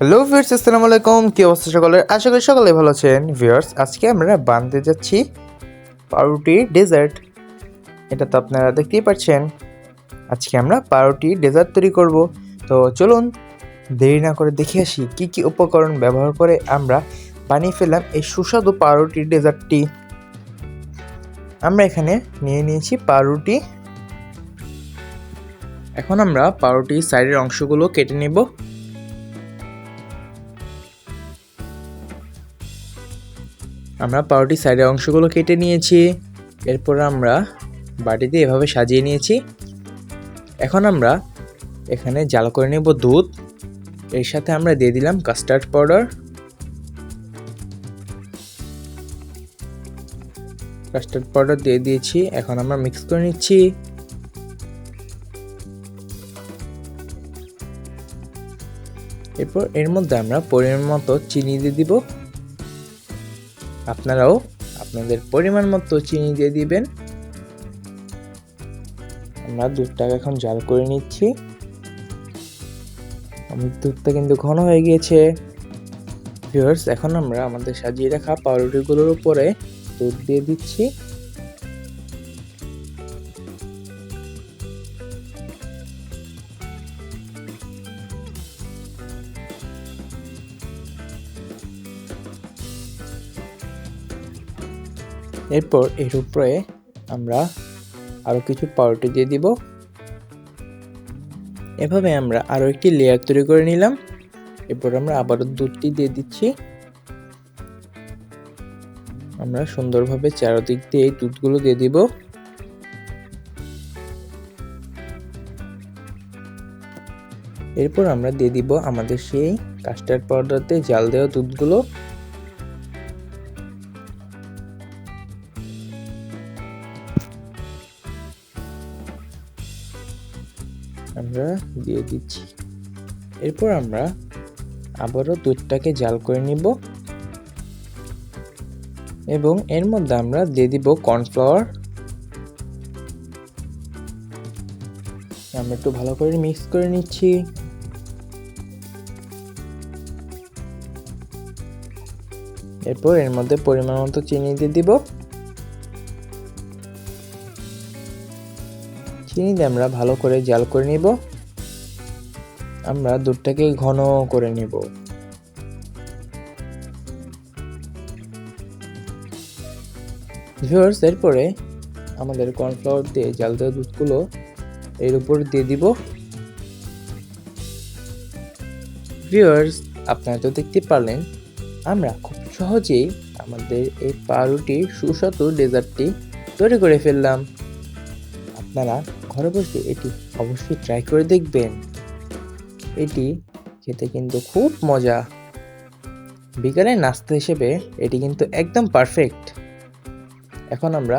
Hello viewers, আসসালামু আলাইকুম। কি অবস্থা সকলের? আশা করি সকলে ভালো আছেন। ভিউয়ার্স, আজকে আমরা বানাতে যাচ্ছি পাউরুটি ডেজার্ট। এটা তো আপনারা দেখতেই পাচ্ছেন। আজকে আমরা পাউরুটি ডেজার্ট তৈরি করব। তো চলুন দেরি না করে দেখে আসি কি কি উপকরণ ব্যবহার করে আমরা বানিয়ে ফেললাম এই সুস্বাদু পাউরুটি ডেজার্টটি। আমরা এখানে নিয়ে নিয়েছি পাউরুটি। এখন আমরা পাউরুটির সাইডের অংশগুলো কেটে নেব। আমরা পাউরুটির সাইডের অংশগুলো কেটে নিয়েছি। এরপর আমরা বাটিতে এভাবে সাজিয়ে নিয়েছি। এখন আমরা এখানে জাল করে নেব দুধ। এর সাথে আমরা দিয়ে দিলাম কাস্টার্ড পাউডার। কাস্টার্ড পাউডার দিয়ে দিয়েছি। এখন আমরা মিক্স করে নিচ্ছি। এরপর এর মধ্যে আমরা পরিমাণ মতো চিনি দিয়ে দিব। আপনারাও আপনাদের পরিমাণ মতো চিনি দিয়ে দিবেন। আমরা দুধটাকে এখন জাল করে নিচ্ছি। আমাদের দুধটা কিন্তু ঘন হয়ে গিয়েছে। ভিউয়ার্স, এখন আমরা আমাদের সাজিয়ে রাখা পাউরুটিগুলোর উপরে দুধ দিয়ে দিচ্ছি। এরপর এর উপরে আমরা আরো কিছু পাউরুটি দিয়ে দিব। এভাবে আমরা আরো একটি লেয়ার তৈরি করে নিলাম। এরপর আমরা আবারও দুধটি দিয়ে দিচ্ছি। আমরা সুন্দরভাবে চারদিক দিয়ে এই দুধগুলো দিয়ে দিব। এরপর আমরা দিয়ে দিব আমাদের সেই কাস্টার্ড পাউডারতে জাল দেওয়া দুধগুলো। আমরা দিয়ে দিচ্ছি। এরপর আমরা আবারও দুধটাকে জাল করে নিব এবং এর মধ্যে আমরা দিয়ে দিব কর্নফ্লাওয়ার। আমরা একটু ভালো করে মিক্স করে নিচ্ছি। এরপর এর মধ্যে পরিমাণ মতো চিনি দিয়ে দিব। চিনি দিয়ে আমরা ভালো করে জাল করে নিব। আমরা দুধটাকে ঘন করে নিব। ভিউয়ার্স, এরপরে আমাদের কর্নফ্লাওয়ার দিয়ে জাল দেওয়া দুধগুলো এর উপর দিয়ে দিব। ভিউয়ার্স, আপনারা তো দেখতে পারলেন আমরা খুব সহজেই আমাদের এই পাউরুটির সুস্বাদু ডেজার্টটি তৈরি করে ফেললাম। আপনারা ঘরে বসে এটি অবশ্যই ট্রাই করে দেখবেন। এটি খেতে কিন্তু খুব মজা। বিকালের নাস্তা হিসেবে এটি কিন্তু একদম পারফেক্ট। এখন আমরা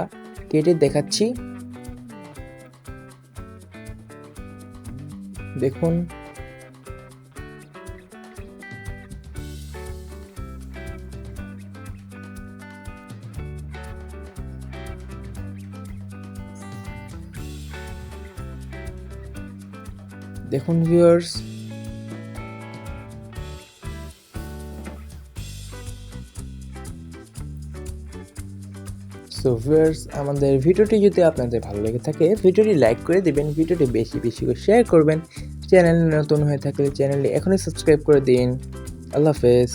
কেটে দেখাচ্ছি। দেখুন, দেখুন ভিউয়ার্স, সো ভিউয়ার্স, আমাদের ভিডিওটি যদি আপনাদের ভালো লেগে থাকে ভিডিওটি লাইক করে দিবেন, ভিডিওটি বেশি বেশি করে শেয়ার করবেন। চ্যানেল নতুন হয়ে থাকলে চ্যানেলটি এখনই সাবস্ক্রাইব করে দিন। আল্লাহ হাফেজ।